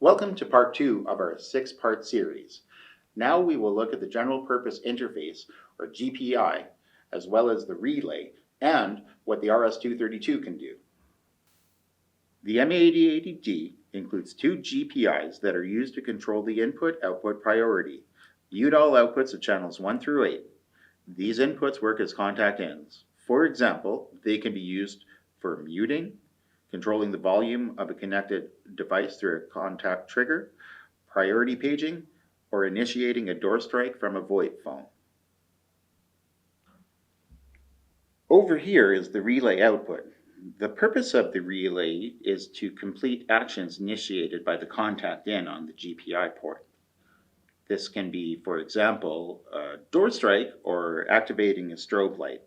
Welcome to part 2 of our 6-part series. Now we will look at the general purpose interface, or GPI, as well as the relay, and what the RS-232 can do. The M8080D includes 2 GPIs that are used to control the input-output priority, viewed all outputs of channels 1 through 8. These inputs work as contact ends. For example, they can be used for muting, controlling the volume of a connected device through a contact trigger, priority paging, or initiating a door strike from a VoIP phone. Over here is the relay output. The purpose of the relay is to complete actions initiated by the contact in on the GPI port. This can be, for example, a door strike or activating a strobe light.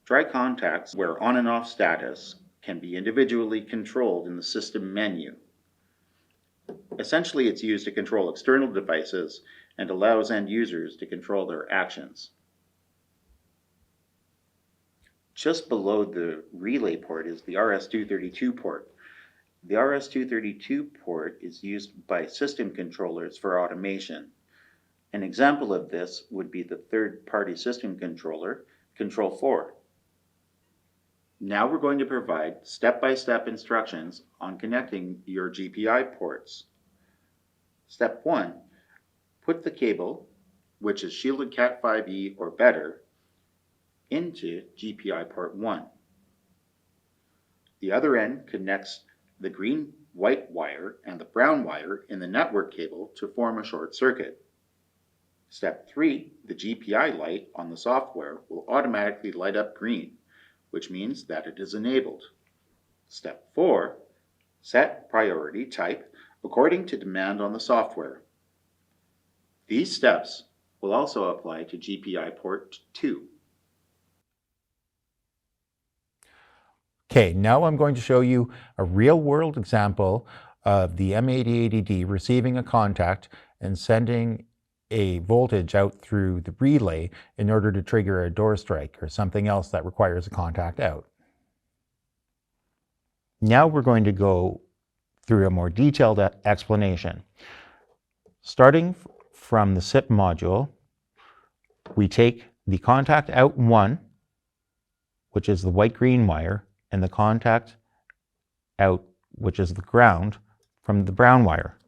Dry contacts where on and off status can be individually controlled in the system menu. Essentially, it's used to control external devices and allows end users to control their actions. Just below the relay port is the RS-232 port. The RS-232 port is used by system controllers for automation. An example of this would be the third-party system controller, Control 4. Now we're going to provide step-by-step instructions on connecting your GPI ports. Step 1. Put the cable, which is shielded Cat5e or better, into GPI port 1. The other end connects the green-white wire and the brown wire in the network cable to form a short circuit. Step 3. The GPI light on the software will automatically light up green, which means that it is enabled. Step 4. Set priority type according to demand on the software. These steps will also apply to GPI port 2. Okay, now I'm going to show you a real-world example of the M8080D receiving a contact and sending a voltage out through the relay in order to trigger a door strike or something else that requires a contact out. Now we're going to go through a more detailed explanation. Starting from the SIP module, we take the contact out 1, which is the white-green wire, and the contact out, which is the ground, from the brown wire.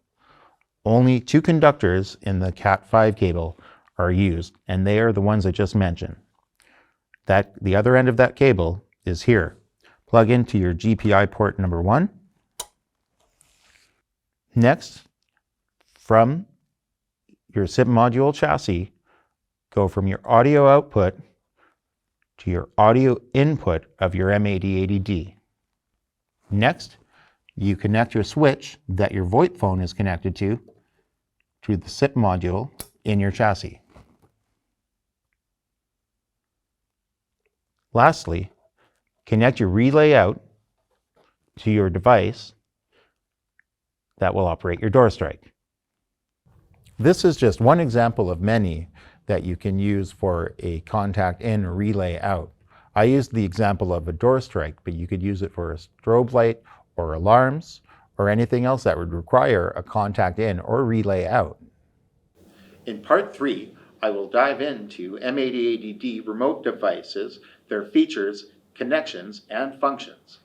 Only 2 conductors in the Cat5 cable are used, and they are the ones I just mentioned. The other end of that cable is here. Plug into your GPI port number 1. Next, from your SIP module chassis, go from your audio output to your audio input of your M8080D. Next, you connect your switch that your VoIP phone is connected to the SIP module in your chassis. Lastly, connect your relay out to your device that will operate your door strike. This is just one example of many that you can use for a contact in or relay out. I used the example of a door strike, but you could use it for a strobe light or alarms or anything else that would require a contact in or relay out. In part 3, I will dive into M8080D remote devices, their features, connections, and functions.